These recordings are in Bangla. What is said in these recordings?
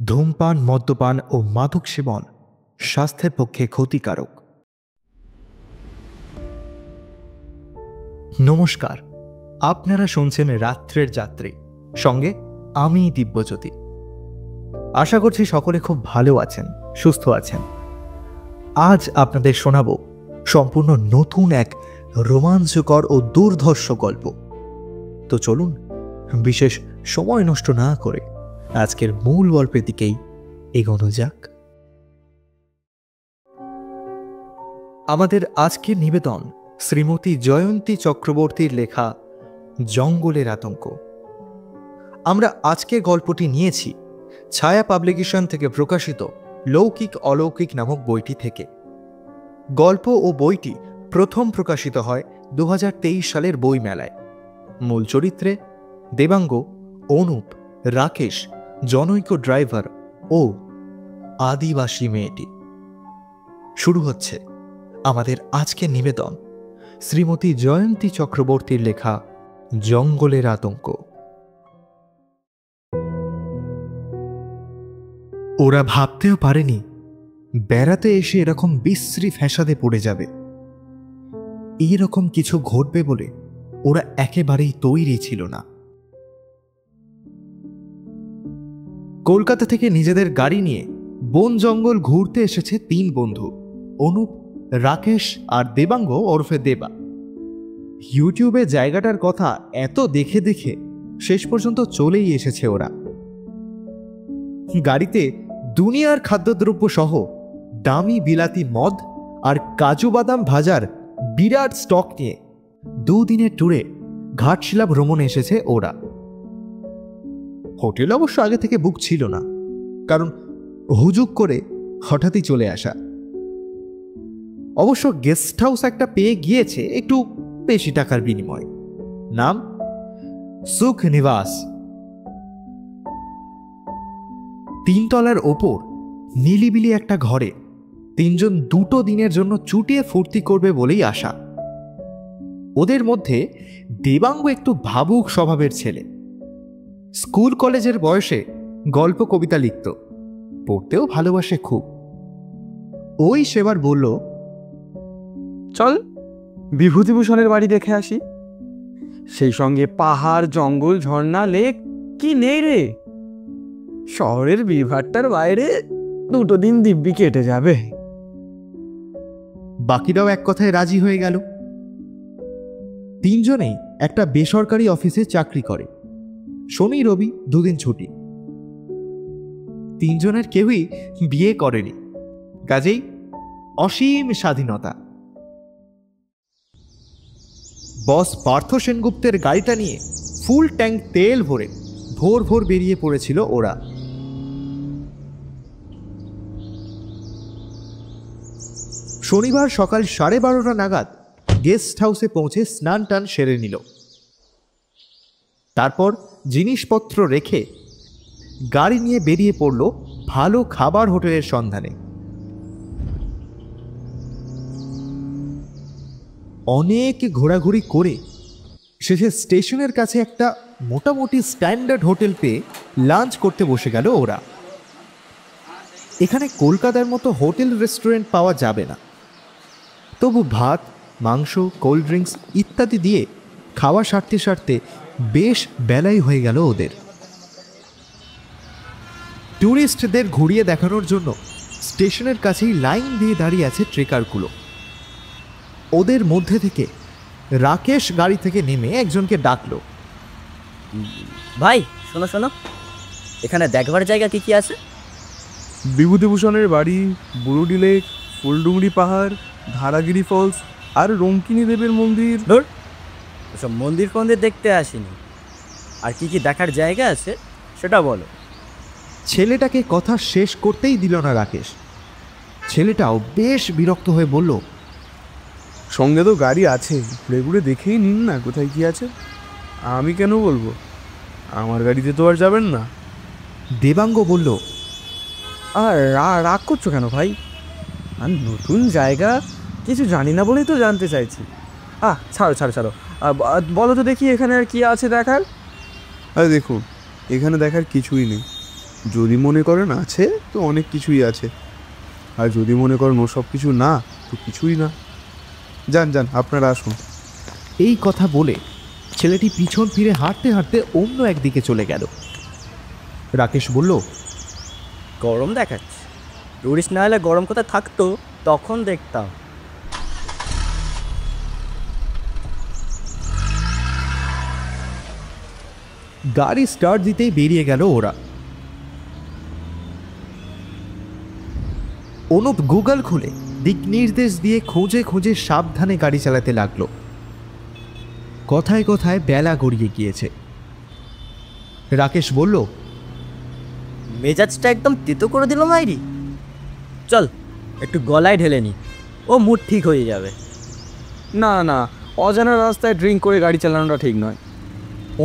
ধূমপান, মদ্যপান ও মাদক সেবন স্বাস্থ্যের পক্ষে ক্ষতিকারক। নমস্কার, আপনারা শুনছেন রাত্রের যাত্রী, সঙ্গে আমি দিব্যজ্যোতি। আশা করছি সকলে খুব ভালো আছেন, সুস্থ আছেন। আজ আপনাদের শোনাব সম্পূর্ণ নতুন এক রোমাঞ্চকর ও দুর্ধর্ষ গল্প। তো চলুন বিশেষ সময় নষ্ট না করে আজকের মূল গল্পের দিকেই এগোনো যাক। আমাদের আজকের নিবেদন শ্রীমতী জয়ন্তী চক্রবর্তীর লেখা জঙ্গলের আতঙ্ক। আমরা আজকের গল্পটি নিয়েছি ছায়া পাবলিকেশন থেকে প্রকাশিত লৌকিক অলৌকিক নামক বইটি থেকে। গল্প ও বইটি প্রথম প্রকাশিত হয় 2023 সালের বই মেলায়। মূল চরিত্রে দেবাঙ্গ, অনুপ, রাকেশ, জনৈক ড্রাইভার ও আদিবাসী মেয়েটি। শুরু হচ্ছে আমাদের আজকের নিবেদন শ্রীমতী জয়ন্তী চক্রবর্তীর লেখা জঙ্গলের আতঙ্ক। ওরা ভাবতেও পারেনি বেড়াতে এসে এরকম বিশ্রী ফ্যাসাদে পড়ে যাবে। এইরকম কিছু ঘটবে বলে ওরা একেবারেই তৈরি ছিল না। কলকাতা থেকে নিজেদের গাড়ি নিয়ে বন জঙ্গল ঘুরতে এসেছে 3 বন্ধু, অনুপ, রাকেশ আর দেবাঙ্গ ওরফে দেবা। ইউটিউবে জায়গাটার কথা এত দেখে দেখে শেষ পর্যন্ত চলেই এসেছে ওরা। গাড়িতে দুনিয়ার খাদ্যদ্রব্য সহ দামি বিলাতি মদ আর কাজু বাদাম ভাজার বিরাট স্টক নিয়ে 2 দিনের ট্যুরে ঘাটশিলা ভ্রমণে এসেছে ওরা। হোটেল অবশ্য আগে থেকে বুক ছিল না, কারণ হুজুক করে হঠাৎই চলে আসা। অবশ্য গেস্ট হাউস একটা পেয়ে গিয়েছে একটু বেশি টাকার বিনিময়। নাম সুখ নিবাস। 3 তলার ওপর নিলিবিলি একটা ঘরে 3 জন 2 দিনের জন্য চুটিয়ে ফুর্তি করবে বলেই আসা। ওদের মধ্যে দেবাঙ্গ একটু ভাবুক স্বভাবের ছেলে। স্কুল কলেজের বয়সে গল্প কবিতা লিখত, পড়তেও ভালোবাসে খুব। ওই সেবার বলল, চল বিভূতিভূষণের বাড়ি দেখে আসি। সেই সঙ্গে পাহাড়, জঙ্গল, ঝর্ণা, লেক, কি নেই রে। শহরের ভিড়ভাট্টার বাইরে 2 দিন দিব্যি কেটে যাবে। বাকিরাও এক কথায় রাজি হয়ে গেল। 3 জনেই একটা বেসরকারি অফিসে চাকরি করে। শনি রবি 2 দিন ছুটি। 3 জনের কেউই বিয়ে করেনি, কাজেই অসীম স্বাধীনতা। বস পার্থ সেনগুপ্তের গাড়িটা নিয়ে ফুল ট্যাঙ্ক তেল ভরে ভোর ভোর বেরিয়ে পড়েছিল ওরা। শনিবার সকাল 12:30 নাগাদ গেস্ট হাউসে পৌঁছে স্নান টান সেরে নিল। তারপর জিনিসপত্র রেখে গাড়ি নিয়ে বেরিয়ে পড়ল ভালো খাবার হোটেলের সন্ধানে। অনেক ঘোরাঘুরি করে শেষে স্টেশনের কাছে একটা মোটামুটি স্ট্যান্ডার্ড হোটেল পেয়ে লাঞ্চ করতে বসে গেল ওরা। এখানে কলকাতার মতো হোটেল রেস্টুরেন্ট পাওয়া যাবে না, তবু ভাত, মাংস, কোল্ড ড্রিঙ্কস ইত্যাদি দিয়ে খাওয়া সারতে সারতে বেশ বেলাই হয়ে গেল ওদের। ট্যুরিস্টদের ঘুরিয়ে দেখানোর জন্য স্টেশনের কাছেই লাইন দিয়ে দাঁড়িয়ে আছে ট্রেকারগুলো। ওদের মধ্যে থেকে রাকেশ গাড়ি থেকে নেমে একজনকে ডাকলো, ভাই শোনো শোনো, এখানে দেখবার জায়গা কি কি আছে? বিভূতিভূষণের বাড়ি, বুরুডি লেক, ফুলডুংরি পাহাড়, ধারাগিরি ফলস আর রঙ্কিনী দেবের মন্দির। ধর, ওসব মন্দির ফন্দির দেখতে আসিনি। আর কি কি দেখার জায়গা আছে সেটা বলো। ছেলেটাকে কথা শেষ করতেই দিল না রাকেশ। ছেলেটাও বেশ বিরক্ত হয়ে বলল, সঙ্গে তো গাড়ি আছে, ঘুরে ঘুরে দেখেই নিন না কোথায় কি আছে। আমি কেন বলবো, আমার গাড়িতে তো আর যাবেন না। দেবাঙ্গ বলল, আর রাগ করছো কেন ভাই? আর নতুন জায়গা, কিছু জানি না বলেই তো জানতে চাইছি। ছাড়ো ছাড়ো ছাড়ো, বলো তো দেখি এখানে আর কি আছে দেখার। আরে দেখুন, এখানে দেখার কিছুই নেই। যদি মনে করেন আছে তো অনেক কিছুই আছে, আর যদি মনে করেন ও সব কিছু না তো কিছুই না। যান যান, আপনারা আসুন। এই কথা বলে ছেলেটি পিছন ফিরে হাঁটতে হাঁটতে অন্য একদিকে চলে গেল। রাকেশ বলল, গরম দেখাচ্ছে, টুরিস্ট না হলে গরম কোথায় থাকতো তখন দেখতাম। গাড়ি স্টার্ট দিতেই বেরিয়ে গেল ওরা। অনুপ গুগল খুলে দিক নির্দেশ দিয়ে খুঁজে খুঁজে সাবধানে গাড়ি চালাতে লাগলো। কথায় কথায় বেলা গড়িয়ে গিয়েছে। রাকেশ বলল, মেজাজটা একদম তেতো করে দিল মাইরি। চল একটু গলায় ঢেলে নি, ও মুড ঠিক হয়ে যাবে। না না, অজানা রাস্তায় ড্রিঙ্ক করে গাড়ি চালানোটা ঠিক নয়।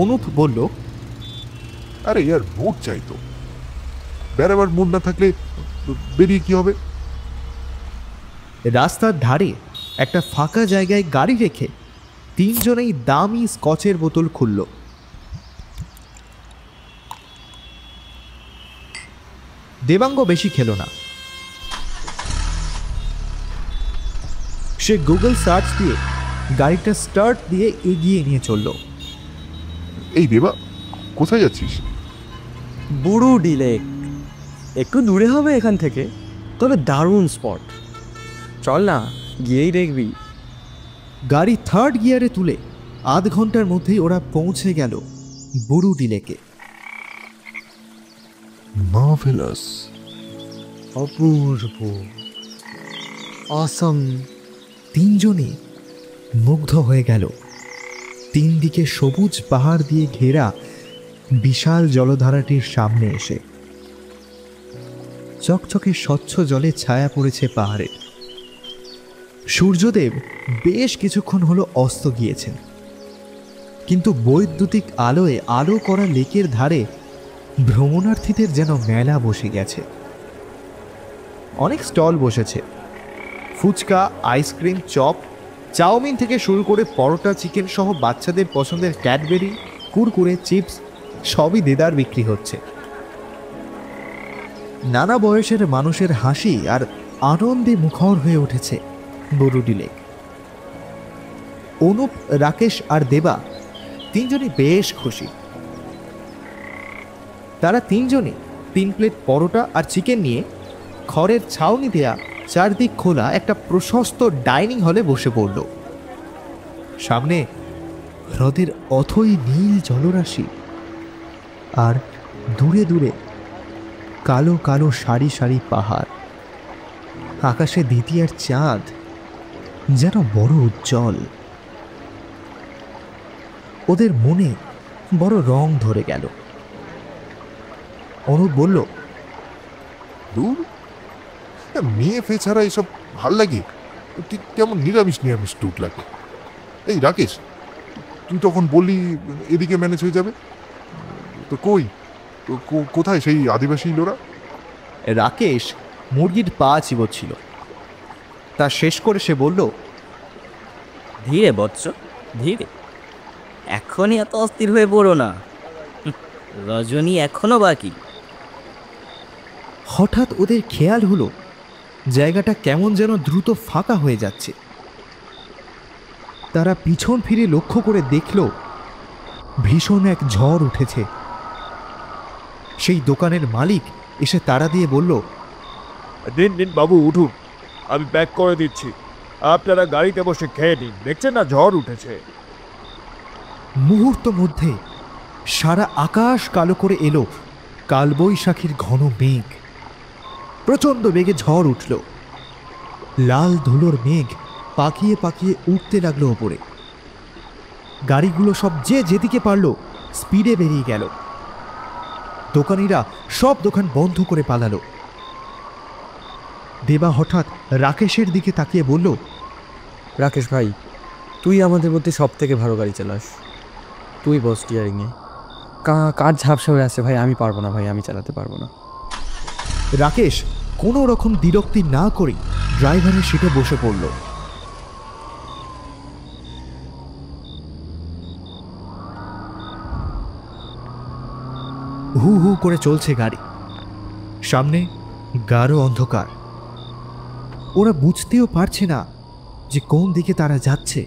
অনুপ বলল, আরে ইয়ার মুড চাই তো, বেড়াবার মুড না থাকলে বেরিয়ে কি হবে? রাস্তার ধারে একটা ফাঁকা জায়গায় গাড়ি রেখে তিনজনেই দামি স্কচের বোতল খুলল। দেবাঙ্গ বেশি খেলো না। সে গুগল সার্চ দিয়ে গাড়িটা স্টার্ট দিয়ে এগিয়ে নিয়ে চলল। এই দেবা, কোথায় যাচ্ছিস? বুড়ুডি লেক, একটু দূরে হবে এখান থেকে, তবে দারুণ স্পট। চল না, গিয়েই দেখবি। গাড়ি থার্ড গিয়ারে তুলে আধ ঘন্টার মধ্যেই ওরা পৌঁছে গেল বুরুডি লেকে। মার্ভেলাস, অপূর্ব, অসম। তিনজনই মুগ্ধ হয়ে গেল তিন দিকে সবুজ পাহাড় দিয়ে ঘেরা বিশাল জলধারাটির সামনে এসে। চকচকে স্বচ্ছ জলে ছায়া পড়েছে পাহাড়ে। সূর্যদেব বেশ কিছুক্ষণ হলো অস্ত গিয়েছেন, কিন্তু বৈদ্যুতিক আলোয় আলো করা লেকের ধারে ভ্রমণার্থীদের যেন মেলা বসে গেছে। অনেক স্টল বসেছে, ফুচকা, আইসক্রিম, চপ, চাউমিন থেকে শুরু করে পরোটা, চিকেন সহ বাচ্চাদের পছন্দের ক্যাডবেরি, কুরকুরে, চিপস সবই দেদার বিক্রি হচ্ছে। নানা বয়সের মানুষের হাসি আর আনন্দে মুখর হয়ে উঠেছে বুরুডি লেক। অনুপ, রাকেশ আর দেবা তিনজনই বেশ খুশি। তারা তিনজনই 3 প্লেট পরোটা আর চিকেন নিয়ে খড়ের ছাউনি দেয়া চারদিক খোলা একটা প্রশস্ত ডাইনিং হলে বসে পড়ল। সামনে হ্রদের অথই নীল জলরাশি, আর দূরে দূরে কালো কালো সারি সারি পাহাড়। আকাশে দ্বিতীয়ার চাঁদ যেন বড় উজ্জ্বল। ওদের মনে বড় রং ধরে গেল। অনুপ বলল, দূর, মেয়ে ফে ছাড়া এসব ভাল লাগে? ঠিক কেমন নিরামিষ নিরামিষ টুট লাগে। এই রাকেশ, তুই তখন বললি এদিকে ম্যানেজ হয়ে যাবে, তো কই, কোথায় সেই আদিবাসী লোরা? রাকেশ মুরগির পা চিবোচ্ছিল। তা শেষ করে সে বলল, ধীরে বৎস, ধীরে, এখনই এত অস্থির হয়ে পড়ো না, রজনী এখনো বাকি। হঠাৎ ওদের খেয়াল হলো জায়গাটা কেমন যেন দ্রুত ফাঁকা হয়ে যাচ্ছে। তারা পিছন ফিরে লক্ষ্য করে দেখল ভীষণ এক ঝড় উঠেছে। সেই দোকানের মালিক এসে তাড়া দিয়ে বলল, দিন দিন বাবু, উঠুন, আমি প্যাক করে দিচ্ছি, আপনারা গাড়িতে বসে খেয়ে নিন, দেখছেন না ঝড় উঠেছে। মুহূর্ত মধ্যে সারা আকাশ কালো করে এলো কালবৈশাখীর ঘন মেঘ। প্রচণ্ড বেগে ঝড় উঠল। লাল ধুলোর মেঘ পাকিয়ে পাকিয়ে উঠতে লাগলো ওপরে। গাড়িগুলো সব যে যেদিকে পারল স্পিডে বেরিয়ে গেল। দোকানিরা সব দোকান বন্ধ করে পালালো। দেবা হঠাৎ রাকেশের দিকে তাকিয়ে বলল, রাকেশ ভাই, তুই আমাদের মধ্যে সব থেকে ভালো গাড়ি চালাস, তুই বস স্টিয়ারিংয়ে। কার ঝাপসা হয়ে আছে ভাই, আমি পারবো না ভাই, আমি চালাতে পারবো না। রাকেশ কোনো রকম বিরক্তি না করে ড্রাইভারের সিটে বসে পড়ল। হু হু করে চলছে গাড়ি। সামনে গাঢ় অন্ধকার। ওরা বুঝতেও পারছে না যে কোন দিকে তারা যাচ্ছে।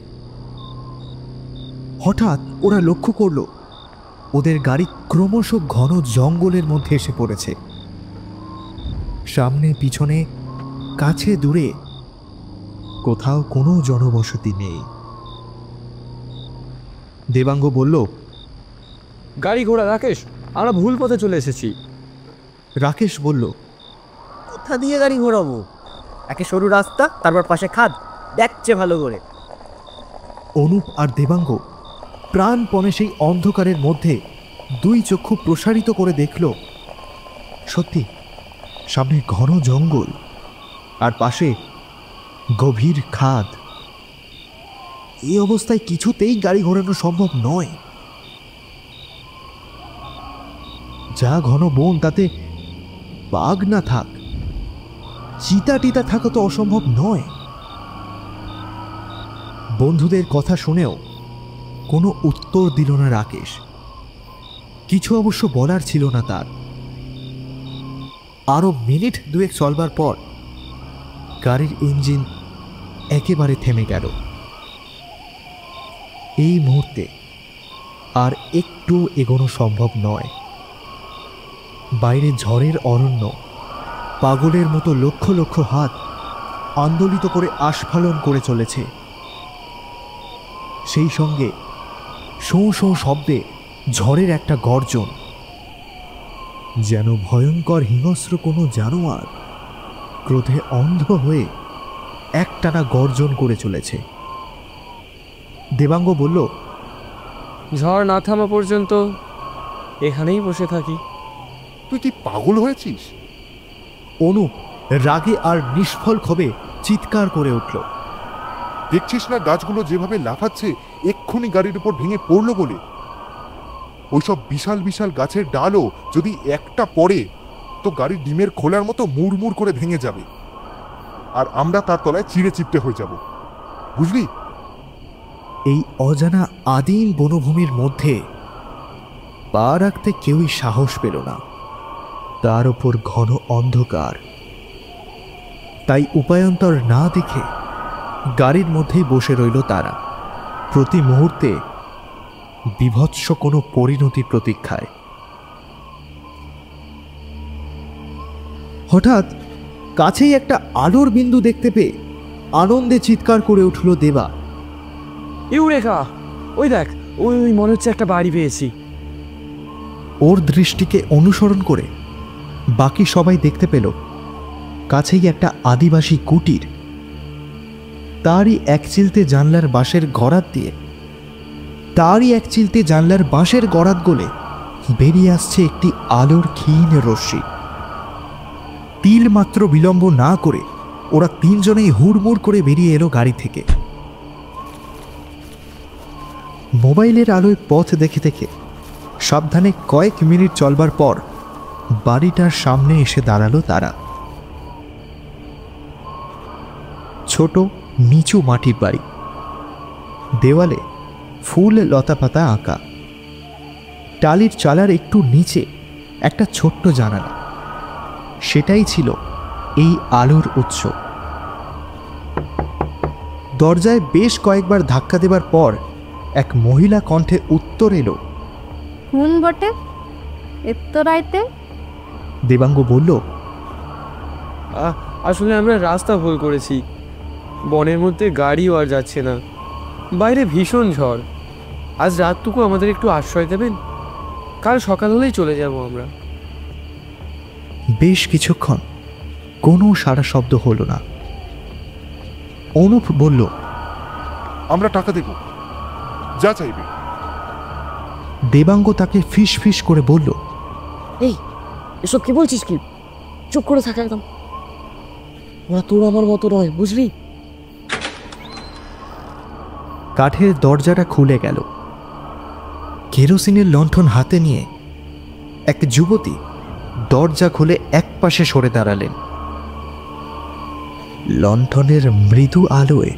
হঠাৎ ওরা লক্ষ্য করল ওদের গাড়ি ক্রমশ ঘন জঙ্গলের মধ্যে এসে পড়েছে। সামনে পিছনে কাছে দূরে কোথাও কোনো জনবসতি নেই। দেবাঙ্গ বলল, গাড়ি ঘোড়া রাকেশ, আমরা ভুল পথে চলে এসেছি। রাকেশ বলল, কোথা দিয়ে গাড়ি ঘোরাবো? একে সরু রাস্তা, তারপর পাশে খাদ, দেখছে ভালো করে। অনুপ আর দেবাঙ্গ প্রাণপণে সেই অন্ধকারের মধ্যে দুই চক্ষু প্রসারিত করে দেখল, সত্যি সামনে ঘন জঙ্গল আর পাশে গভীর খাদ। এই অবস্থায় কিছুতেই গাড়ি ঘোরানো সম্ভব নয়। যা ঘন বন, তাতে বাঘ না থাক, চিতা টিতা থাকা তো অসম্ভব নয়। বন্ধুদের কথা শুনেও কোনো উত্তর দিল না রাকেশ। কিছু অবশ্য বলার ছিল না তার। আরো মিনিট দুয়েক চলবার পর গাড়ির ইঞ্জিন একেবারে থেমে গেল। এই মুহূর্তে আর একটু এগোনো সম্ভব নয়। বাইরে ঝড়ের অরণ্য পাগলের মতো লক্ষ লক্ষ হাত আন্দোলিত করে আস্ফালন করে চলেছে। সেই সঙ্গে শোঁ শোঁ শব্দে ঝড়ের একটা গর্জন, যেন ভয়ঙ্কর হিংস্র কোনো জানোয়ার ক্রোধে অন্ধ হয়ে একটানা গর্জন করে চলেছে। দেবাঙ্গ বলল, ঝড় না থামা পর্যন্ত এখানেই বসে থাকি। তুই কি পাগল হয়েছিস? অনুপ রাগে আর নিষ্ফল ক্ষোভে চিৎকার করে উঠল, দেখছিস না গাছগুলো যেভাবে লাফাচ্ছে, এক্ষুনি গাড়ির উপর ভেঙে পড়লো বলে। ওইসব বিশাল বিশাল গাছের ডালও যদি একটা পড়ে তো গাড়ির ডিমের খোলার মতো মুড়মুড় করে ভেঙে যাবে, আর আমরা তার তলায় চিড়ে চিপটে হয়ে যাব, বুঝলি? এই অজানা আদিম বনভূমির মধ্যে পা রাখতে কেউই সাহস পেল না। তার উপর ঘন অন্ধকার। তাই উপায়ন্তর না দেখে গাড়ির মধ্যেই বসে রইল তারা, প্রতি মুহূর্তে বিভৎস কোনো পরিণতি প্রতীক্ষায়। হঠাৎ কাছেই একটা আলোর বিন্দু দেখতে পেয়ে আনন্দে চিৎকার করে উঠল দেবা। ইউরেকা, ওই দেখ, ওই ওই মনে হচ্ছে একটা বাড়ি পেয়েছি। ওর দৃষ্টিকে অনুসরণ করে বাকি সবাই দেখতে পেল কাছেই একটা আদিবাসী কুটির। তারই এক চিলতে জানলার বাঁশের গড়াত গলে বেরিয়ে আসছে একটি আলোর ক্ষীণ রশ্মি। তিল মাত্র বিলম্ব না করে ওরা তিনজনেই হুড়মুড় করে বেরিয়ে এলো গাড়ি থেকে। মোবাইলের আলোয় পথ দেখে দেখে সাবধানে কয়েক মিনিট চলবার পর বাড়িটার সামনে এসে দাঁড়ালো তারা। ছোট নিচু মাটির বাড়ি, দেওয়ালে ফুল লতাপাতা আঁকা, টালির চালার একটু নিচে একটা ছোট্ট জানালা। সেটাই ছিল এই আলোর উৎস। দরজায় বেশ কয়েকবার ধাক্কা দেবার পর এক মহিলা কণ্ঠে উত্তর এলো, কোন বটে এত রাইতে? দেবাঙ্গ বলল, আসলে আমরা রাস্তা ভুল করেছি। বনের মধ্যে গাড়িও আর যাচ্ছে না, বাইরে ভীষণ ঝড়। আজ রাতটুকু আমাদের একটু আশ্রয় দেবেন? কাল সকাল হলেই চলে যাব আমরা। বেশ কিছুক্ষণ কোনো সাড়া শব্দ হলো না। অনুপ বলল, আমরা টাকা দেব, যা চাইবে। দেবাঙ্গ তাকে ফিস ফিস করে বলল, এই এসব কি বলছিস? কি চুপ করে থাকা একদম। ওরা তোর আমার মতো নয়, বুঝলি? কাঠের দরজাটা খুলে গেল। কেরোসিনের লণ্ঠন হাতে নিয়ে এক যুবতী দরজা খুলে একপাশে সরে দাঁড়ালেন। লণ্ঠনের মৃদু আলোয়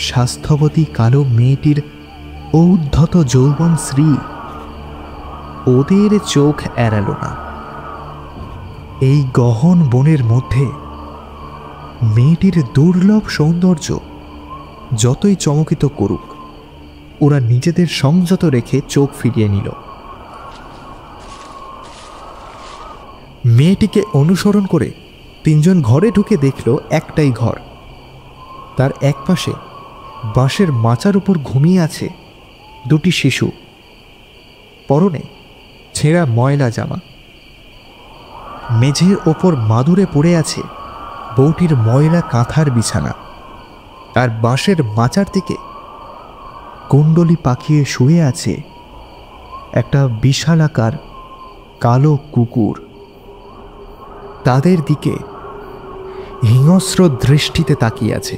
স্বাস্থ্যবতী কালো মেয়েটির ঔদ্ধত যৌবন শ্রী ওদের চোখ এড়াল না। এই গহন বনের মধ্যে মেয়েটির দুর্লভ সৌন্দর্য যতই চমকিত করুক, ওরা নিজেদের সংযত রেখে চোখ ফিরিয়ে নিল। মেয়েটিকে অনুসরণ করে তিনজন ঘরে ঢুকে দেখল একটাই ঘর। তার একপাশে বাঁশের মাচার উপর ঘুমিয়ে আছে দুটি শিশু, পরনে ছেঁড়া ময়লা জামা। মেঝের ওপর মাদুরে পড়ে আছে বউটির ময়লা কাঁথার বিছানা, আর বাঁশের মাচার দিকে কুণ্ডলি পাকিয়ে শুয়ে আছে একটা বিশালাকার কালো কুকুর। তাদের দিকে হিংস্র দৃষ্টিতে তাকিয়ে আছে।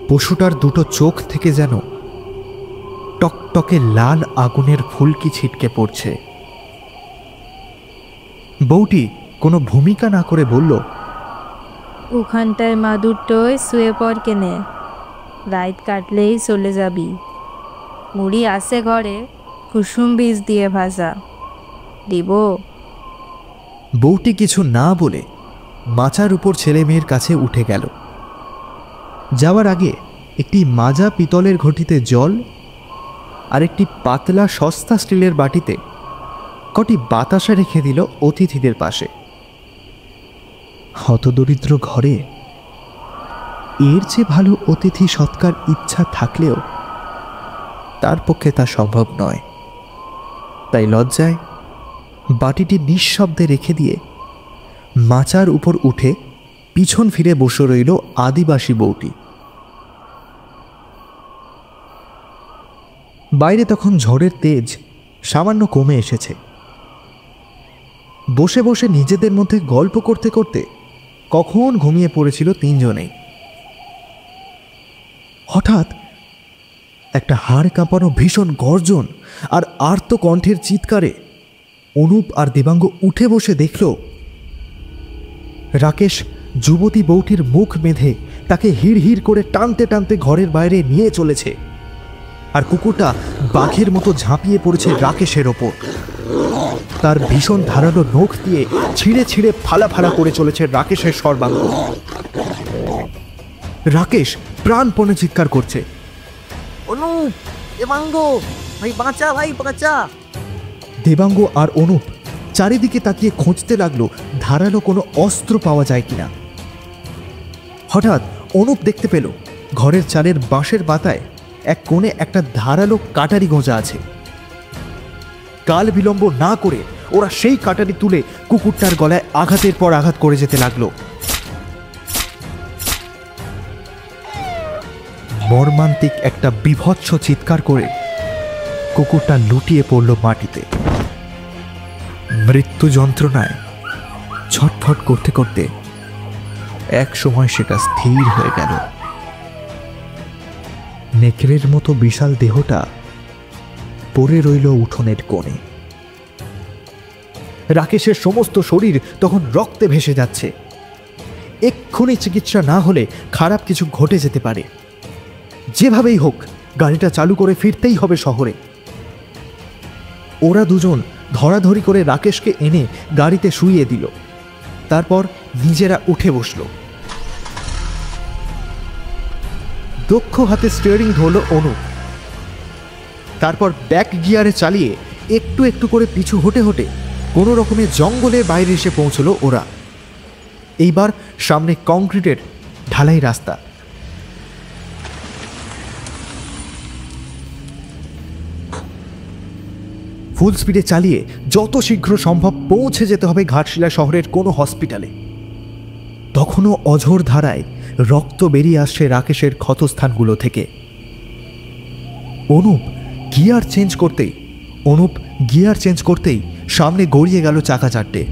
পশুটার দুটো চোখ থেকে যেন টকটকে লাল আগুনের ফুলকি ছিটকে পড়ছে। বউটি কোনো ভূমিকা না করে বলল, ওখানটায় মাদুরটোয় শুয়ে পড় কেনে, রাত কাটলেই চলে যাবি। মুড়ি আছে ঘরে, কুসুম বীজ দিয়ে ভাজা দিব। বউটি কিছু না বলে মাচার উপর ছেলে মেয়ের কাছে উঠে গেল। যাওয়ার আগে একটি মাজা পিতলের ঘটিতে জল আর একটি পাতলা সস্তা স্টিলের বাটিতে কটি বাতাসা রেখে দিল অতিথিদের পাশে। হতদরিদ্র ঘরে এর চেয়ে ভালো অতিথি সৎকার ইচ্ছা থাকলেও তার পক্ষে তা সম্ভব নয়। তাই লজ্জায় বাটিটি নিঃশব্দে রেখে দিয়ে মাচার উপর উঠে পিছন ফিরে বসে রইল আদিবাসী বউটি। বাইরে তখন ঝড়ের তেজ সামান্য কমে এসেছে। বসে বসে নিজেদের মধ্যে গল্প করতে করতে কখন ঘুমিয়ে পড়েছিল তিনজনেই। হঠাৎ একটা হাড় কাঁপানো ভীষণ গর্জন আর আর্ত কণ্ঠের চিৎকারে অনুপ আর দেবাঙ্গ উঠে বসে দেখল রাকেশ যুবতী বউটির মুখ বেঁধে তাকে হিড় হিড় করে টানতে টানতে ঘরের বাইরে নিয়ে চলেছে, আর কুকুরটা বাঘের মতো ঝাঁপিয়ে পড়েছে রাকেশের ওপর। তার ভীষণ ধারালো নখ দিয়ে ছিঁড়ে ছিঁড়ে ফালা ফালা করে চলেছে রাকেশের সর্বাঙ্গ। রাকেশ প্রাণপণে চিৎকার করছে, অনুপ, দেবাঙ্গ, ভাই বাঁচা, ভাই বাঁচা। দেবাঙ্গ আর অনুপ চারিদিকে তাকিয়ে খুঁজতে লাগলো ধারালো কোনো অস্ত্র পাওয়া যায় কিনা। হঠাৎ অনুপ দেখতে পেল ঘরের চালের বাঁশের পাতায় এক কোণে একটা ধারালো কাটারি গোঁজা আছে। কাল বিলম্ব না করে ওরা সেই কাটারি তুলে কুকুরটার গলায় আঘাতের পর আঘাত করে যেতে লাগলো। মর্মান্তিক একটা বিভৎস চিৎকার করে কুকুরটা লুটিয়ে পড়ল মাটিতে। মৃত্যু যন্ত্রণায় ছটফট করতে করতে এক সময় সেটা স্থির হয়ে গেল। নেকড়ের মতো বিশাল দেহটা পড়ে রইল উঠোনের কোণে। রাকেশের সমস্ত শরীর তখন রক্তে ভেসে যাচ্ছে। এক্ষুনি চিকিৎসা না হলে খারাপ কিছু ঘটে যেতে পারে। যেভাবেই হোক গাড়িটা চালু করে ফিরতেই হবে শহরে। ওরা দুজন ধরাধরি করে রাকেশকে এনে গাড়িতে শুইয়ে দিল, তারপর নিজেরা উঠে বসল। দক্ষ হাতে স্টিয়ারিং ধরল অনুপ। তারপর ব্যাক গিয়ারে চালিয়ে একটু একটু করে পিছু হটে হটে কোনো রকমে জঙ্গলের বাইরে এসে পৌঁছলো ওরা। এইবার সামনে কংক্রিটের ঢালাই রাস্তা। ফুল স্পিডে চালিয়ে যত শীঘ্র সম্ভব পৌঁছে যেতে হবে ঘাটশিলা শহরের কোনো হসপিটালে। তখনও অঝোর ধারায় রক্ত বেরিয়ে আসছে রাকেশের ক্ষতস্থানগুলো থেকে। অনুপ গিয়ার চেঞ্জ করতেই সামনে গড়িয়ে গেল চাকা চারটে।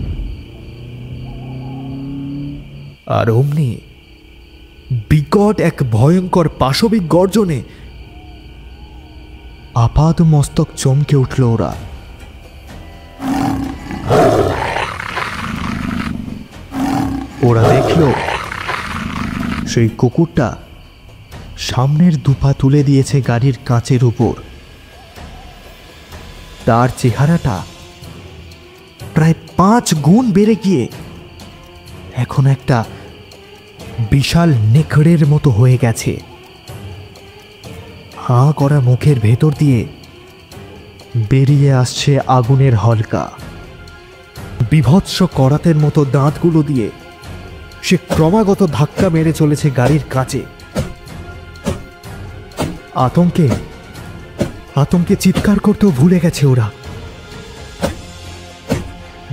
আর অমনি বিকট এক ভয়ঙ্কর পাশবিক গর্জনে আপাদ মস্তক চমকে উঠল ওরা। ওরা দেখল সেই কুকুরটা সামনের দুপা তুলে দিয়েছে গাড়ির কাঁচের উপর। তার চেহারাটা প্রায় 5 গুণ বেড়ে গিয়ে এখন একটা বিশাল নেকড়ের মতো হয়ে গেছে। হাঁ করা মুখের ভেতর দিয়ে বেরিয়ে আসছে আগুনের হলকা। বিভৎস করাতের মতো দাঁতগুলো দিয়ে সে ক্রমাগত ধাক্কা মেরে চলেছে গাড়ির কাঁচে। আতঙ্কে আতঙ্কে চিৎকার করতেও ভুলে গেছে ওরা।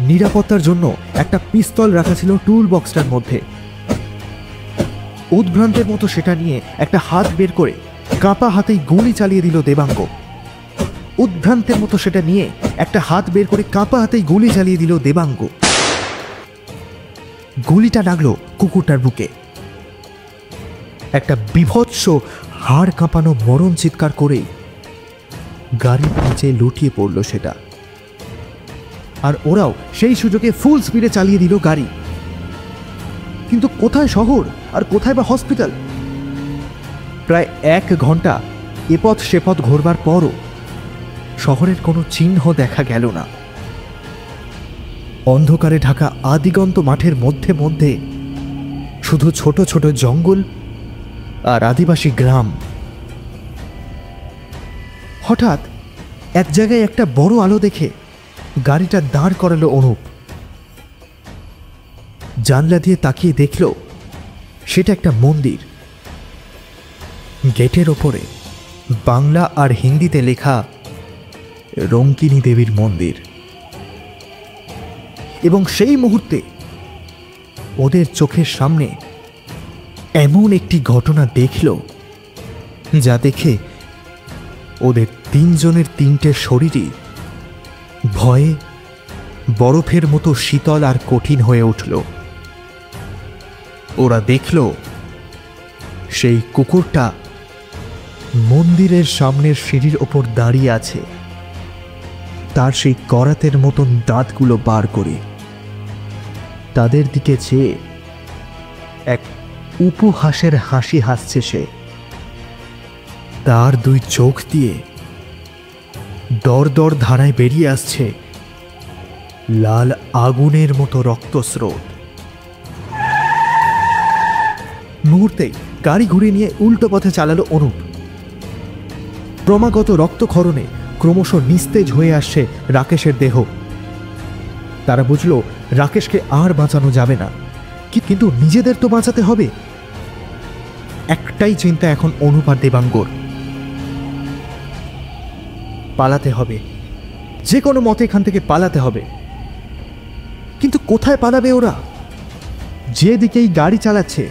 নিরাপত্তার জন্য একটা পিস্তল রাখা ছিল টুল বক্সটার মধ্যে। উদ্ভ্রান্তের মতো সেটা নিয়ে একটা হাত বের করে কাঁপা হাতেই গুলি চালিয়ে দিল দেবাঙ্গ। উদ্ভ্রান্তের মতো সেটা নিয়ে একটা হাত বের করে কাঁপা হাতেই গুলি চালিয়ে দিল দেবাঙ্গ। গুলিটা লাগলো কুকুরটার বুকে। একটা বিভৎস হাড় কাঁপানো মরণ চিৎকার করেই গাড়ির নিচে লুটিয়ে পড়ল সেটা। আর ওরাও সেই সুযোগে ফুল স্পিডে চালিয়ে দিল গাড়ি। কিন্তু কোথায় শহর আর কোথায় বা হসপিটাল? প্রায় 1 ঘন্টা এপথ সেপথ ঘোরবার পরও শহরের কোনো চিহ্ন দেখা গেল না। অন্ধকারে ঢাকা আদিগন্ত মাঠের মধ্যে মধ্যে শুধু ছোট ছোট জঙ্গল আর আদিবাসী গ্রাম। হঠাৎ এক জায়গায় একটা বড় আলো দেখে গাড়িটা দাঁড় করালো অনুপ। জানলা দিয়ে তাকিয়ে দেখল সেটা একটা মন্দির। গেটের ওপরে বাংলা আর হিন্দিতে লেখা রঙ্কিনী দেবীর মন্দির। এবং সেই মুহূর্তে ওদের চোখের সামনে এমন একটি ঘটনা দেখল যা দেখে ওদের 3 জনের 3টে শরীরই ভয়ে বরফের মতো শীতল আর কঠিন হয়ে উঠল। ওরা দেখল সেই কুকুরটা মন্দিরের সামনের সিঁড়ির ওপর দাঁড়িয়ে আছে, তার সেই করাতের মতন দাঁতগুলো বার করে। তাদের দিকে চেয়ে এক উপহাসের হাসি হাসছে সে। তার 2 চোখ দিয়ে দর দর ধারায় বেরিয়ে আসছে লাল আগুনের মতো রক্তস্রোত। মুহূর্তেই গাড়ি ঘুরিয়ে নিয়ে উল্টো পথে চালালো অনুপ। ক্রমাগত রক্তক্ষরণে ক্রমশ নিস্তেজ হয়ে আসছে রাকেশের দেহ। তারা বুঝল রাকেশকে আর বাঁচানো যাবে না, কিন্তু নিজেদের তো বাঁচাতে হবে। একটাই চিন্তা এখন অনুপ আর দেবাঙ্গর, পালাতে হবে, যে কোনো মতে এখান থেকে পালাতে হবে। কিন্তু কোথায় পালাবে ওরা? যেদিকেই গাড়ি চালাচ্ছে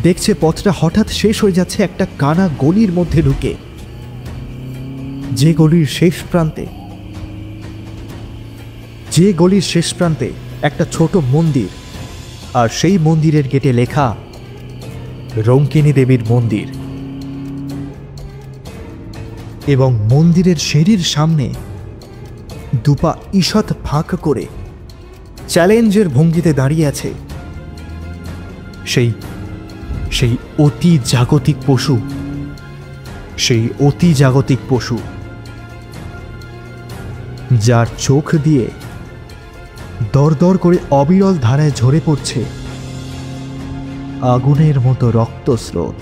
দেখছে পথটা হঠাৎ শেষ হয়ে যাচ্ছে একটা কানা গলির মধ্যে ঢুকে। যে গলির শেষ প্রান্তে একটা ছোট মন্দির, আর সেই মন্দিরের গেটে লেখা রঙ্কিনী দেবীর মন্দির। এবং মন্দিরের সিঁড়ির সামনে 2 পা ঈষৎ ফাঁক করে চ্যালেঞ্জের ভঙ্গিতে দাঁড়িয়ে আছে সেই অতি জাগতিক পশু, যার চোখ দিয়ে দরদর করে অবিরল ধারায় ঝরে পড়ছে আগুনের মতো রক্তস্রোত।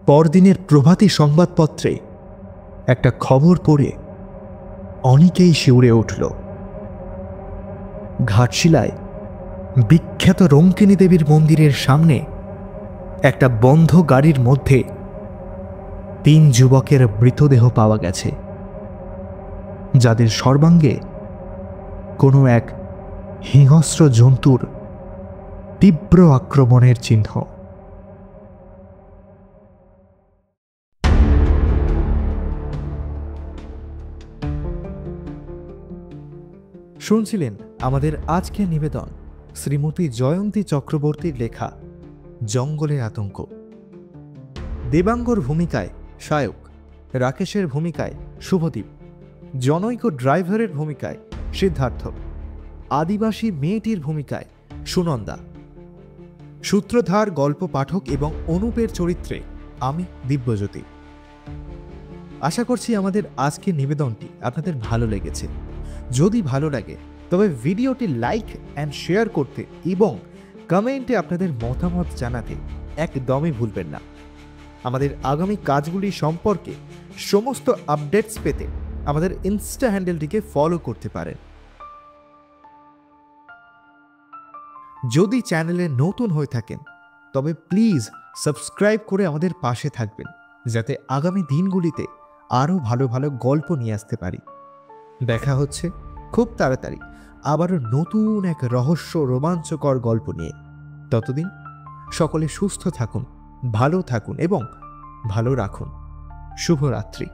পরদিনের প্রভাতী সংবাদপত্রে একটা খবর পড়ে অনেকেই শিউরে উঠল। ঘাটশিলায় বিখ্যাত রঙ্কিনী দেবীর মন্দিরের সামনে একটা বন্ধ গাড়ির মধ্যে 3 যুবকের মৃতদেহ পাওয়া গেছে, যাদের সর্বাঙ্গে কোনো এক হিংস্র জন্তুর তীব্র আক্রমণের চিহ্ন। শুনছিলেন আমাদের আজকের নিবেদন শ্রীমতী জয়ন্তী চক্রবর্তীর লেখা জঙ্গলের আতঙ্ক। দেবাঙ্গর ভূমিকায় সায়ক, রাকেশের ভূমিকায় শুভদীপ, জনৈক ড্রাইভারের ভূমিকায় সিদ্ধার্থ, আদিবাসী মেয়েটির ভূমিকায় সুনন্দা, সূত্রধার, গল্প পাঠক এবং অনুপের চরিত্রে আমি দিব্যজ্যোতি। আশা করছি আমাদের আজকের নিবেদনটি আপনাদের ভালো লেগেছে। যদি ভালো লাগে তবে ভিডিওটি লাইক অ্যান্ড শেয়ার করতে এবং কমেন্টে আপনাদের মতামত জানাতে একদমই ভুলবেন না। আমাদের আগামী কাজগুলি সম্পর্কে সমস্ত আপডেটস পেতে আমাদের ইনস্টা হ্যান্ডেলটিকে ফলো করতে পারেন। যদি চ্যানেলে নতুন হয়ে থাকেন তবে প্লিজ সাবস্ক্রাইব করে আমাদের পাশে থাকবেন, যাতে আগামী দিনগুলিতে আরও ভালো ভালো গল্প নিয়ে আসতে পারি। দেখা হচ্ছে খুব তাড়াতাড়ি আবারও নতুন এক রহস্য রোমাঞ্চকর গল্প নিয়ে। ততদিন সকলে সুস্থ থাকুন, ভালো থাকুন এবং ভালো রাখুন। শুভরাত্রি।